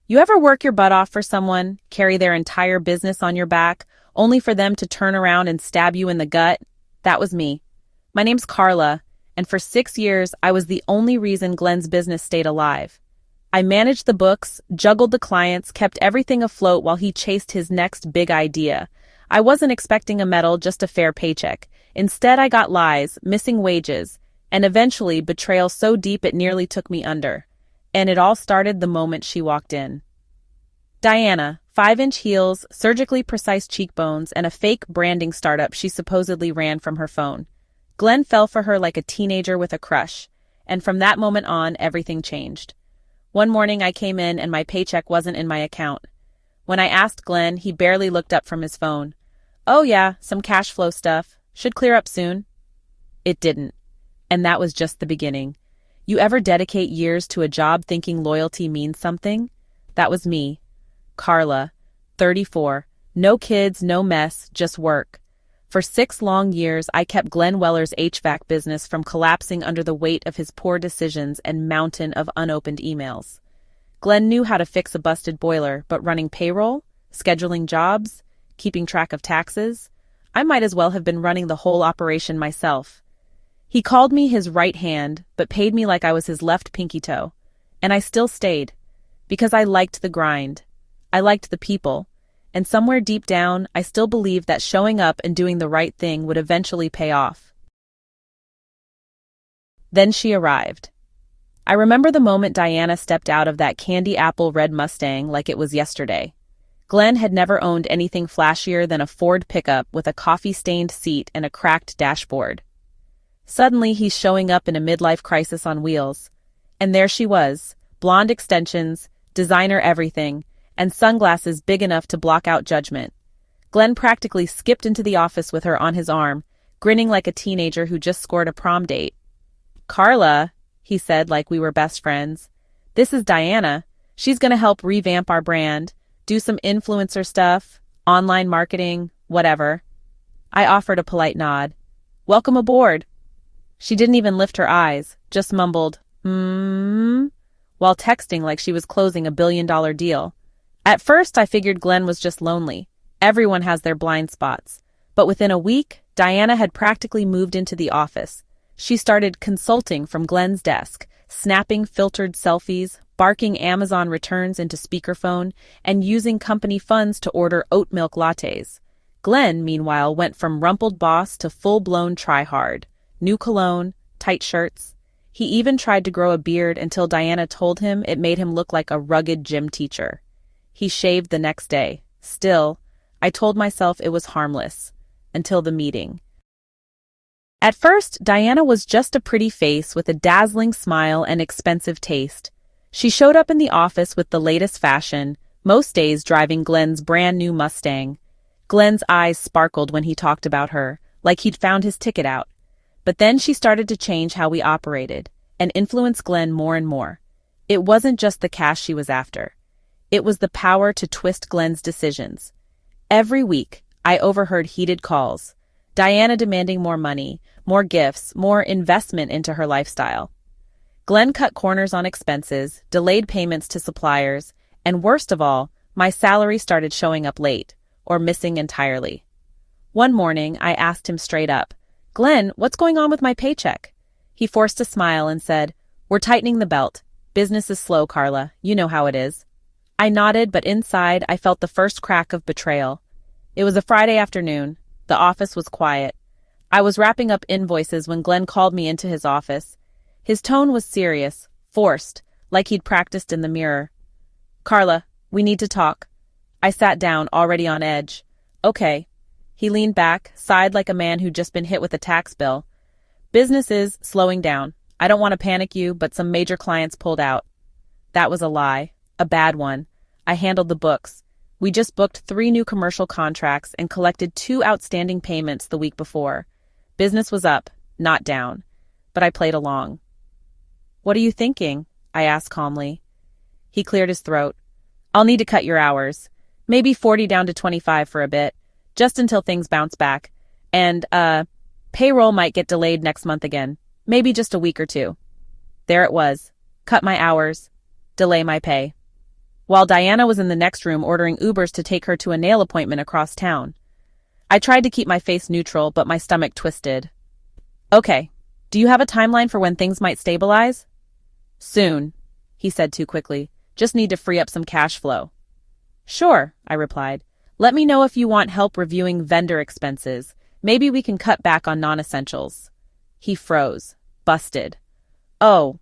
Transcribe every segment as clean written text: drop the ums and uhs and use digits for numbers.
You ever work your butt off for someone, carry their entire business on your back, only for them to turn around and stab you in the gut? That was me. My name's Carla, and for 6 years I was the only reason Glenn's business stayed alive. I managed the books, juggled the clients, kept everything afloat while he chased his next big idea. I wasn't expecting a medal, just a fair paycheck. Instead, I got lies, missing wages, and eventually betrayal so deep it nearly took me under. And it all started the moment she walked in. Diana, 5-inch heels, surgically precise cheekbones, and a fake branding startup she supposedly ran from her phone. Glenn fell for her like a teenager with a crush, and from that moment on, everything changed. One morning I came in and my paycheck wasn't in my account. When I asked Glenn, he barely looked up from his phone. "Oh yeah, some cash flow stuff. Should clear up soon." It didn't. And that was just the beginning. You ever dedicate years to a job thinking loyalty means something? That was me. Carla, 34. No kids, no mess, just work. For 6 long years, I kept Glenn Weller's HVAC business from collapsing under the weight of his poor decisions and mountain of unopened emails. Glenn knew how to fix a busted boiler, but running payroll, scheduling jobs, keeping track of taxes, I might as well have been running the whole operation myself. He called me his right hand, but paid me like I was his left pinky toe. And I still stayed, because I liked the grind. I liked the people, and somewhere deep down, I still believed that showing up and doing the right thing would eventually pay off. Then she arrived. I remember the moment Diana stepped out of that candy apple red Mustang like it was yesterday. Glenn had never owned anything flashier than a Ford pickup with a coffee-stained seat and a cracked dashboard. Suddenly, he's showing up in a midlife crisis on wheels. And there she was, blonde extensions, designer everything, and sunglasses big enough to block out judgment. Glenn practically skipped into the office with her on his arm, grinning like a teenager who just scored a prom date. "Carla," he said like we were best friends. "This is Diana. She's gonna help revamp our brand, do some influencer stuff, online marketing, whatever." I offered a polite nod. "Welcome aboard." She didn't even lift her eyes, just mumbled, while texting like she was closing a billion-dollar deal. At first, I figured Glenn was just lonely. Everyone has their blind spots. But within a week, Diana had practically moved into the office. She started consulting from Glenn's desk, snapping filtered selfies, barking Amazon returns into speakerphone, and using company funds to order oat milk lattes. Glenn, meanwhile, went from rumpled boss to full-blown try-hard. New cologne, tight shirts. He even tried to grow a beard until Diana told him it made him look like a rugged gym teacher. He shaved the next day. Still, I told myself it was harmless. Until the meeting. At first, Diana was just a pretty face with a dazzling smile and expensive taste. She showed up in the office with the latest fashion, most days driving Glenn's brand new Mustang. Glenn's eyes sparkled when he talked about her, like he'd found his ticket out. But then she started to change how we operated, and influence Glenn more and more. It wasn't just the cash she was after. It was the power to twist Glenn's decisions. Every week, I overheard heated calls. Diana demanding more money, more gifts, more investment into her lifestyle. Glenn cut corners on expenses, delayed payments to suppliers, and worst of all, my salary started showing up late, or missing entirely. One morning, I asked him straight up, "Glenn, what's going on with my paycheck?" He forced a smile and said, "We're tightening the belt. Business is slow, Carla. You know how it is." I nodded, but inside, I felt the first crack of betrayal. It was a Friday afternoon. The office was quiet. I was wrapping up invoices when Glenn called me into his office. His tone was serious, forced, like he'd practiced in the mirror. "Carla, we need to talk." I sat down, already on edge. "Okay." He leaned back, sighed like a man who'd just been hit with a tax bill. "Business is slowing down. I don't want to panic you, but some major clients pulled out." That was a lie. A bad one. I handled the books. We just booked 3 new commercial contracts and collected 2 outstanding payments the week before. Business was up, not down. But I played along. "What are you thinking?" I asked calmly. He cleared his throat. "I'll need to cut your hours. Maybe 40 down to 25 for a bit. Just until things bounce back. And, payroll might get delayed next month again. Maybe just a week or 2. There it was. Cut my hours. Delay my pay. while Diana was in the next room ordering Ubers to take her to a nail appointment across town. I tried to keep my face neutral, but my stomach twisted. Okay, do you have a timeline for when things might stabilize? Soon, he said too quickly. Just need to free up some cash flow. Sure, I replied. Let me know if you want help reviewing vendor expenses. Maybe we can cut back on non-essentials. He froze, busted. Oh,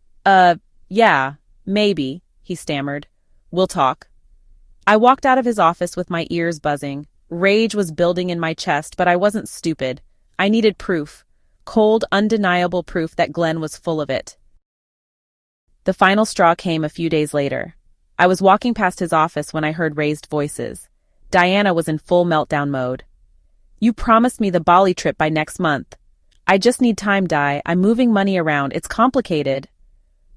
yeah, maybe, he stammered. We'll talk. I walked out of his office with my ears buzzing. Rage was building in my chest, but I wasn't stupid. I needed proof. Cold, undeniable proof that Glenn was full of it. The final straw came a few days later. I was walking past his office when I heard raised voices. Diana was in full meltdown mode. You promised me the Bali trip by next month. I just need time, Di. I'm moving money around. It's complicated.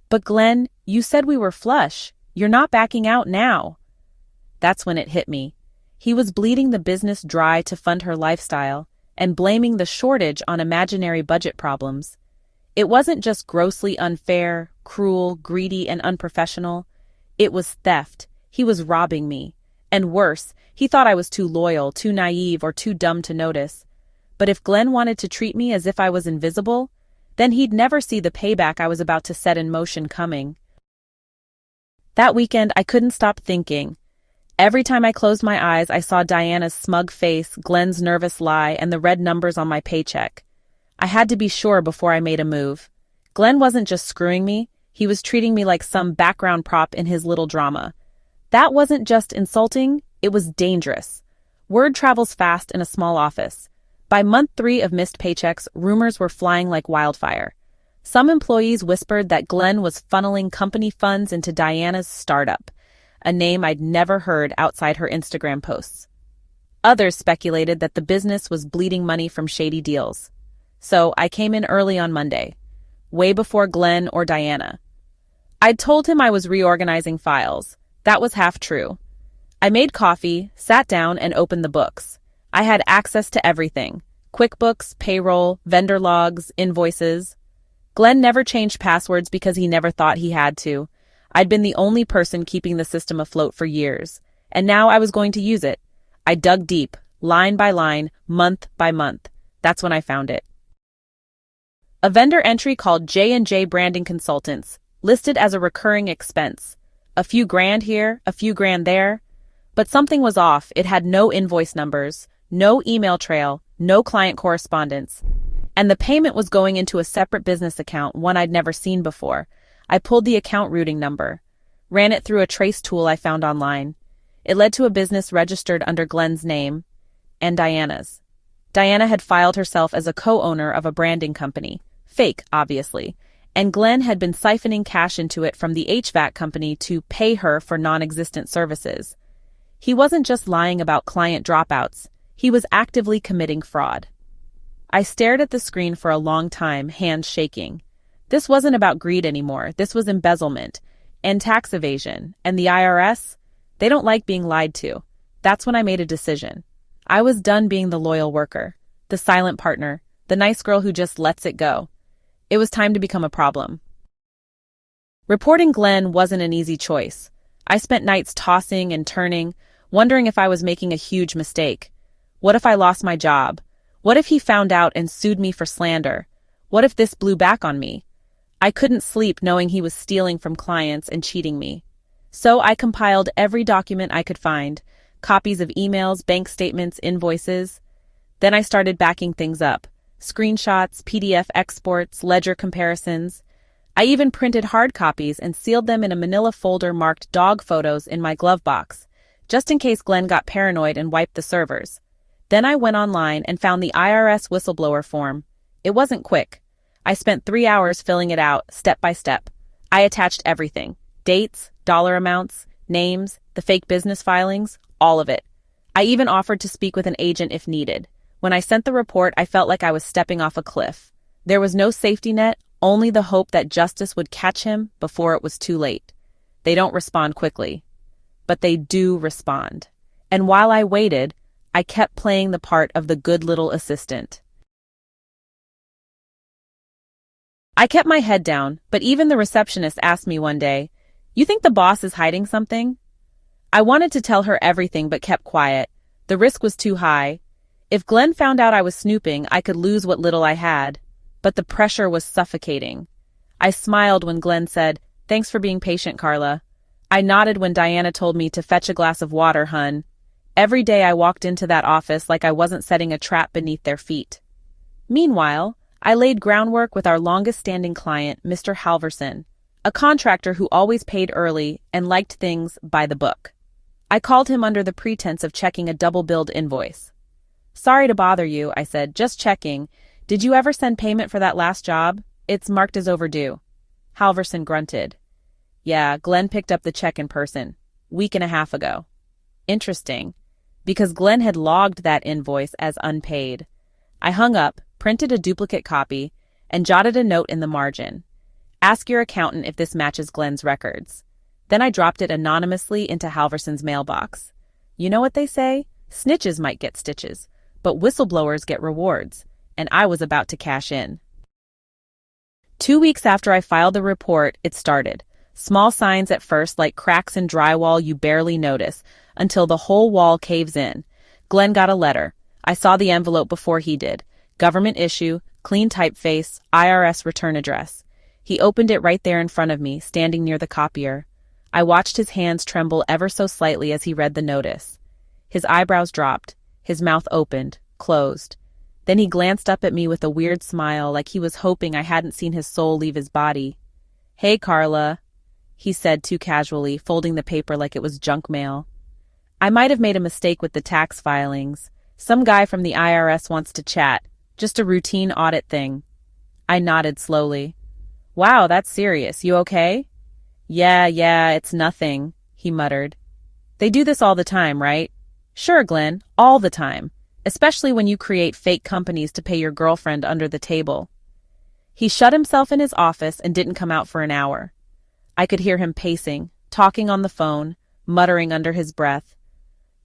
But Glenn, you said we were flush. You're not backing out now. That's when it hit me. He was bleeding the business dry to fund her lifestyle and blaming the shortage on imaginary budget problems. It wasn't just grossly unfair, cruel, greedy, and unprofessional. It was theft. He was robbing me. And worse, he thought I was too loyal, too naive, or too dumb to notice. But if Glenn wanted to treat me as if I was invisible, then he'd never see the payback I was about to set in motion coming. That weekend, I couldn't stop thinking. Every time I closed my eyes, I saw Diana's smug face, Glenn's nervous lie, and the red numbers on my paycheck. I had to be sure before I made a move. Glenn wasn't just screwing me, he was treating me like some background prop in his little drama. That wasn't just insulting, it was dangerous. Word travels fast in a small office. By month 3 of missed paychecks, rumors were flying like wildfire. Some employees whispered that Glenn was funneling company funds into Diana's startup, a name I'd never heard outside her Instagram posts. Others speculated that the business was bleeding money from shady deals. So I came in early on Monday, way before Glenn or Diana. I'd told him I was reorganizing files. That was half true. I made coffee, sat down, and opened the books. I had access to everything. QuickBooks, payroll, vendor logs, invoices. Glenn never changed passwords because he never thought he had to. I'd been the only person keeping the system afloat for years, and now I was going to use it. I dug deep, line by line, month by month. That's when I found it. A vendor entry called J&J Branding Consultants, listed as a recurring expense. A few grand here, a few grand there. But something was off. It had no invoice numbers, no email trail, no client correspondence. And the payment was going into a separate business account, one I'd never seen before. I pulled the account routing number, ran it through a trace tool I found online. It led to a business registered under Glenn's name and Diana's. Diana had filed herself as a co-owner of a branding company. Fake, obviously. And Glenn had been siphoning cash into it from the HVAC company to pay her for non-existent services. He wasn't just lying about client dropouts. He was actively committing fraud. I stared at the screen for a long time, hands shaking. This wasn't about greed anymore. This was embezzlement and tax evasion. And the IRS? They don't like being lied to. That's when I made a decision. I was done being the loyal worker, the silent partner, the nice girl who just lets it go. It was time to become a problem. Reporting Glenn wasn't an easy choice. I spent nights tossing and turning, wondering if I was making a huge mistake. What if I lost my job? What if he found out and sued me for slander? What if this blew back on me? I couldn't sleep knowing he was stealing from clients and cheating me. So I compiled every document I could find, copies of emails, bank statements, invoices. Then I started backing things up. Screenshots, PDF exports, ledger comparisons. I even printed hard copies and sealed them in a manila folder marked dog photos in my glove box, just in case Glenn got paranoid and wiped the servers. Then I went online and found the IRS whistleblower form. It wasn't quick. I spent 3 hours filling it out, step by step. I attached everything. Dates, dollar amounts, names, the fake business filings, all of it. I even offered to speak with an agent if needed. When I sent the report, I felt like I was stepping off a cliff. There was no safety net, only the hope that justice would catch him before it was too late. They don't respond quickly, but they do respond. And while I waited, I kept playing the part of the good little assistant. I kept my head down, but even the receptionist asked me one day, "You think the boss is hiding something?" I wanted to tell her everything but kept quiet. The risk was too high. If Glenn found out I was snooping, I could lose what little I had. But the pressure was suffocating. I smiled when Glenn said, "Thanks for being patient, Carla." I nodded when Diana told me to fetch a glass of water, hun. Every day I walked into that office like I wasn't setting a trap beneath their feet. Meanwhile, I laid groundwork with our longest-standing client, Mr. Halverson, a contractor who always paid early and liked things by the book. I called him under the pretense of checking a double-billed invoice. "Sorry to bother you," I said, "just checking. Did you ever send payment for that last job? It's marked as overdue." Halverson grunted. "Yeah, Glenn picked up the check in person. Week and a half ago." Interesting, because Glenn had logged that invoice as unpaid. I hung up, printed a duplicate copy, and jotted a note in the margin. "Ask your accountant if this matches Glenn's records." Then I dropped it anonymously into Halverson's mailbox. You know what they say? Snitches might get stitches, but whistleblowers get rewards, and I was about to cash in. 2 weeks after I filed the report, it started. Small signs at first, like cracks in drywall you barely notice, until the whole wall caves in. Glenn got a letter. I saw the envelope before he did. Government issue, clean typeface, IRS return address. He opened it right there in front of me, standing near the copier. I watched his hands tremble ever so slightly as he read the notice. His eyebrows dropped, his mouth opened, closed. Then he glanced up at me with a weird smile, like he was hoping I hadn't seen his soul leave his body. "Hey, Carla," he said too casually, folding the paper like it was junk mail. "I might have made a mistake with the tax filings. Some guy from the IRS wants to chat. Just a routine audit thing." I nodded slowly. "Wow, that's serious. You okay?" Yeah, it's nothing," he muttered. "They do this all the time, right?" "Sure, Glenn, all the time. Especially when you create fake companies to pay your girlfriend under the table." He shut himself in his office and didn't come out for an hour. I could hear him pacing, talking on the phone, muttering under his breath.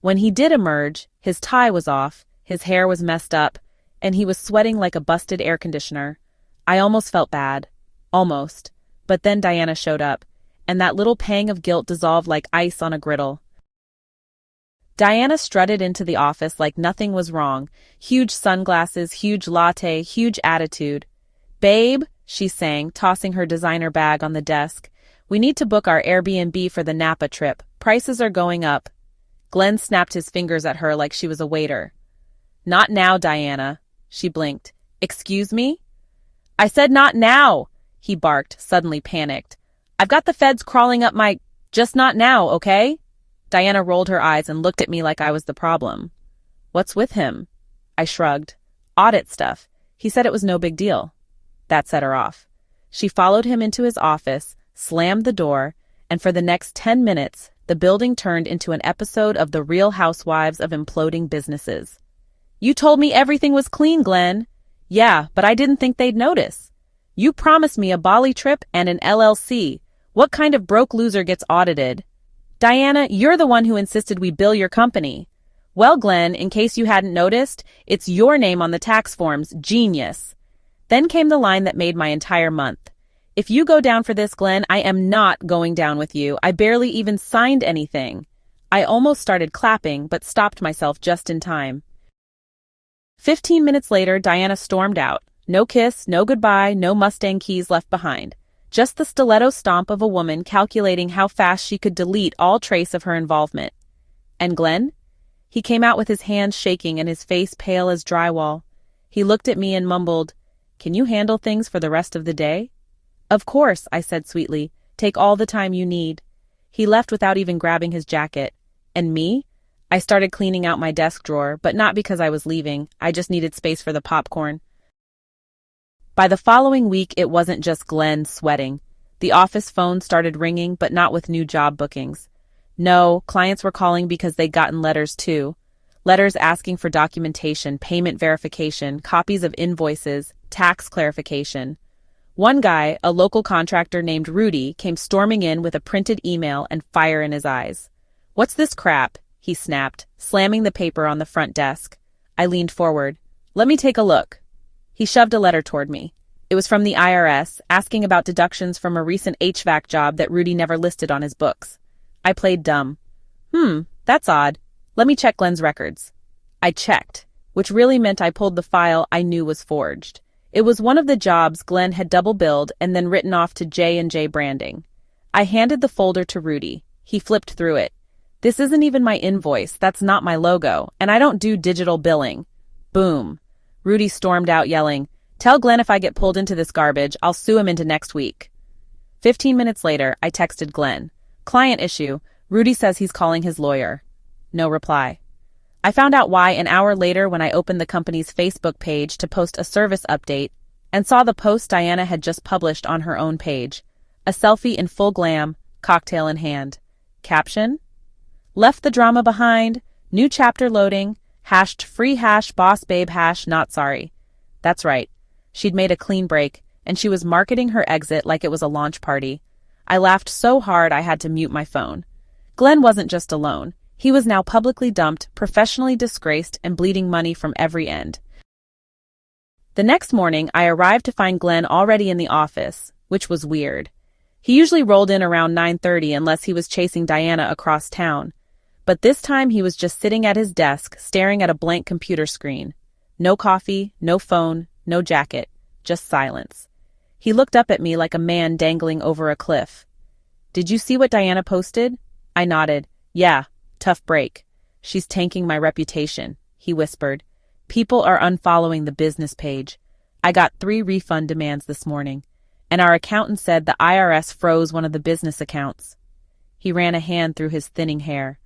When he did emerge, his tie was off, his hair was messed up, and he was sweating like a busted air conditioner. I almost felt bad. Almost. But then Diana showed up, and that little pang of guilt dissolved like ice on a griddle. Diana strutted into the office like nothing was wrong. Huge sunglasses, huge latte, huge attitude. "Babe," she sang, tossing her designer bag on the desk, "we need to book our Airbnb for the Napa trip. Prices are going up." Glenn snapped his fingers at her like she was a waiter. "Not now, Diana." She blinked. "Excuse me?" "I said not now," he barked, suddenly panicked. "I've got the feds crawling up my... Just not now, okay?" Diana rolled her eyes and looked at me like I was the problem. "What's with him?" I shrugged. "Audit stuff. He said it was no big deal." That set her off. She followed him into his office, slammed the door, and for the next 10 minutes, the building turned into an episode of The Real Housewives of Imploding Businesses. "You told me everything was clean, Glenn." "Yeah, but I didn't think they'd notice." "You promised me a Bali trip and an LLC. What kind of broke loser gets audited?" "Diana, you're the one who insisted we bill your company." "Well, Glenn, in case you hadn't noticed, it's your name on the tax forms. Genius." Then came the line that made my entire month. "If you go down for this, Glenn, I am not going down with you. I barely even signed anything." I almost started clapping, but stopped myself just in time. 15 minutes later, Diana stormed out. No kiss, no goodbye, no Mustang keys left behind. Just the stiletto stomp of a woman calculating how fast she could delete all trace of her involvement. And Glenn? He came out with his hands shaking and his face pale as drywall. He looked at me and mumbled, "Can you handle things for the rest of the day?" "Of course," I said sweetly. "Take all the time you need." He left without even grabbing his jacket. And me? I started cleaning out my desk drawer, but not because I was leaving. I just needed space for the popcorn. By the following week, it wasn't just Glenn sweating. The office phone started ringing, but not with new job bookings. No, clients were calling because they'd gotten letters too. Letters asking for documentation, payment verification, copies of invoices, tax clarification. One guy, a local contractor named Rudy, came storming in with a printed email and fire in his eyes. "What's this crap?" he snapped, slamming the paper on the front desk. I leaned forward. "Let me take a look." He shoved a letter toward me. It was from the IRS, asking about deductions from a recent HVAC job that Rudy never listed on his books. I played dumb. That's odd. Let me check Glenn's records. I checked, which really meant I pulled the file I knew was forged. It was one of the jobs Glenn had double-billed and then written off to J&J Branding. I handed the folder to Rudy. He flipped through it. This isn't even my invoice, that's not my logo, and I don't do digital billing. Boom. Rudy stormed out yelling, "Tell Glenn if I get pulled into this garbage, I'll sue him into next week." 15 minutes later, I texted Glenn. "Client issue. Rudy says he's calling his lawyer." No reply. I found out why an hour later when I opened the company's Facebook page to post a service update and saw the post Diana had just published on her own page. A selfie in full glam, cocktail in hand. Caption? Left the drama behind, new chapter loading, hashed free hash boss babe hash not sorry. That's right. She'd made a clean break, and she was marketing her exit like it was a launch party. I laughed so hard I had to mute my phone. Glenn wasn't just alone. He was now publicly dumped, professionally disgraced, and bleeding money from every end. The next morning, I arrived to find Glenn already in the office, which was weird. He usually rolled in around 9:30 unless he was chasing Diana across town. But this time he was just sitting at his desk, staring at a blank computer screen. No coffee, no phone, no jacket, just silence. He looked up at me like a man dangling over a cliff. "Did you see what Diana posted?" I nodded. "Yeah, tough break. She's tanking my reputation," he whispered. "People are unfollowing the business page. I got 3 refund demands this morning, and our accountant said the IRS froze one of the business accounts." He ran a hand through his thinning hair.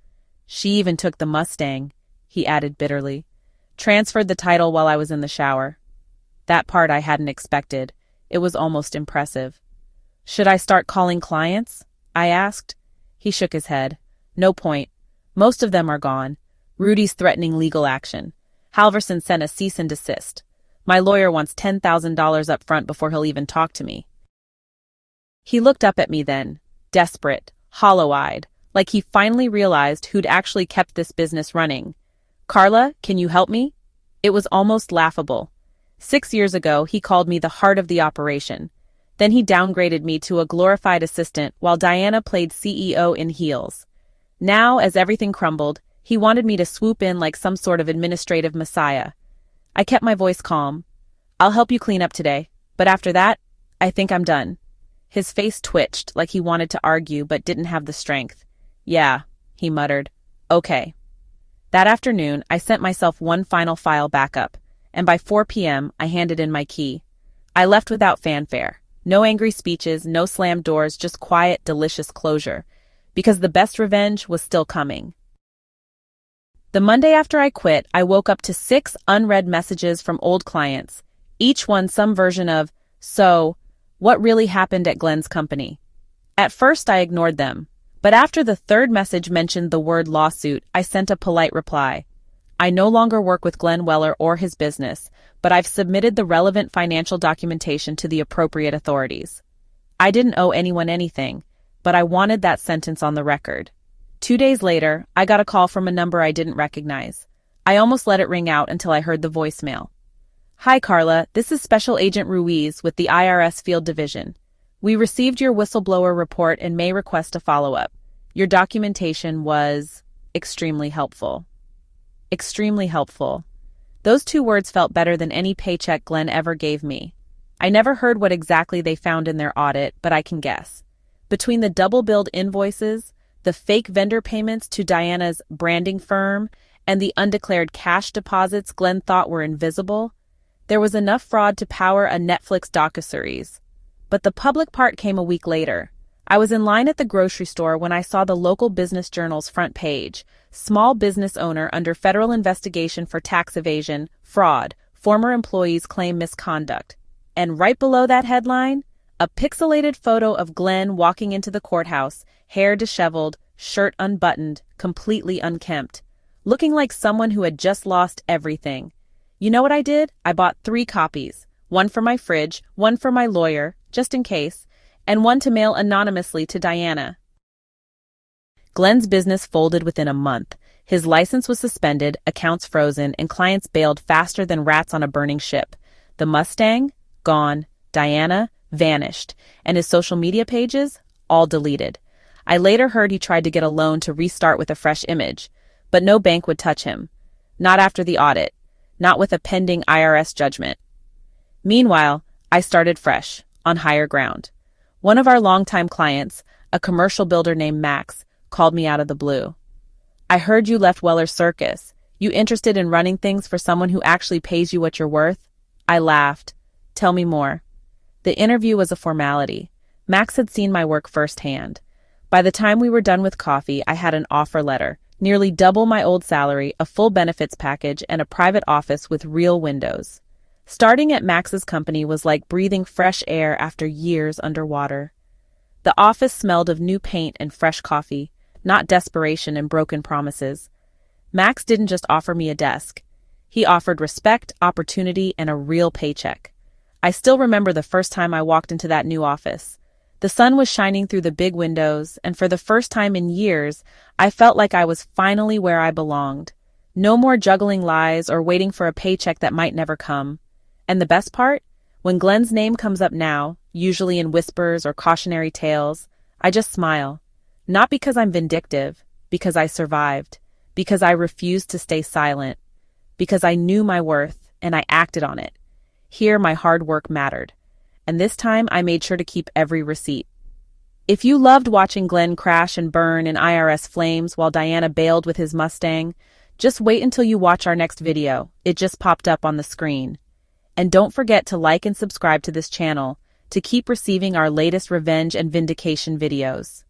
"She even took the Mustang," he added bitterly. "Transferred the title while I was in the shower." That part I hadn't expected. It was almost impressive. "Should I start calling clients?" I asked. He shook his head. "No point. Most of them are gone. Rudy's threatening legal action. Halverson sent a cease and desist. My lawyer wants $10,000 up front before he'll even talk to me." He looked up at me then, desperate, hollow-eyed, like he finally realized who'd actually kept this business running. "Carla, can you help me?" It was almost laughable. 6 years ago, he called me the heart of the operation. Then he downgraded me to a glorified assistant while Diana played CEO in heels. Now, as everything crumbled, he wanted me to swoop in like some sort of administrative messiah. I kept my voice calm. "I'll help you clean up today, but after that, I think I'm done." His face twitched like he wanted to argue but didn't have the strength. "Yeah," he muttered. "Okay." That afternoon, I sent myself one final file backup, and by 4 p.m., I handed in my key. I left without fanfare. No angry speeches, no slammed doors, just quiet, delicious closure. Because the best revenge was still coming. The Monday after I quit, I woke up to 6 unread messages from old clients, each one some version of, "So, what really happened at Glenn's company?" At first I ignored them, but after the 3rd message mentioned the word lawsuit, I sent a polite reply. "I no longer work with Glenn Weller or his business, but I've submitted the relevant financial documentation to the appropriate authorities." I didn't owe anyone anything, but I wanted that sentence on the record. 2 days later, I got a call from a number I didn't recognize. I almost let it ring out until I heard the voicemail. "Hi, Carla, this is Special Agent Ruiz with the IRS Field Division. We received your whistleblower report and may request a follow-up. Your documentation was extremely helpful." Extremely helpful. Those 2 words felt better than any paycheck Glenn ever gave me. I never heard what exactly they found in their audit, but I can guess. Between the double-billed invoices, the fake vendor payments to Diana's branding firm, and the undeclared cash deposits Glenn thought were invisible, there was enough fraud to power a Netflix docuseries. But the public part came a week later. I was in line at the grocery store when I saw the local business journal's front page. Small business owner under federal investigation for tax evasion, fraud, former employees claim misconduct. And right below that headline, a pixelated photo of Glenn walking into the courthouse, hair disheveled, shirt unbuttoned, completely unkempt, looking like someone who had just lost everything. You know what I did? I bought 3 copies, one for my fridge, one for my lawyer, just in case, and one to mail anonymously to Diana. Glenn's business folded within a month. His license was suspended, accounts frozen, and clients bailed faster than rats on a burning ship. The Mustang? Gone. Diana? Vanished. And his social media pages? All deleted. I later heard he tried to get a loan to restart with a fresh image, but no bank would touch him. Not after the audit. Not with a pending IRS judgment. Meanwhile, I started fresh, on higher ground. One of our longtime clients, a commercial builder named Max, called me out of the blue. "I heard you left Weller's Circus. You interested in running things for someone who actually pays you what you're worth?" I laughed. "Tell me more." The interview was a formality. Max had seen my work firsthand. By the time we were done with coffee, I had an offer letter, nearly double my old salary, a full benefits package, and a private office with real windows. Starting at Max's company was like breathing fresh air after years underwater. The office smelled of new paint and fresh coffee, not desperation and broken promises. Max didn't just offer me a desk. He offered respect, opportunity, and a real paycheck. I still remember the first time I walked into that new office. The sun was shining through the big windows, and for the first time in years, I felt like I was finally where I belonged. No more juggling lies or waiting for a paycheck that might never come. And the best part? When Glenn's name comes up now, usually in whispers or cautionary tales, I just smile. Not because I'm vindictive, because I survived, because I refused to stay silent, because I knew my worth and I acted on it. Here, my hard work mattered. And this time, I made sure to keep every receipt. If you loved watching Glenn crash and burn in IRS flames while Diana bailed with his Mustang, just wait until you watch our next video. It just popped up on the screen. And don't forget to like and subscribe to this channel to keep receiving our latest revenge and vindication videos.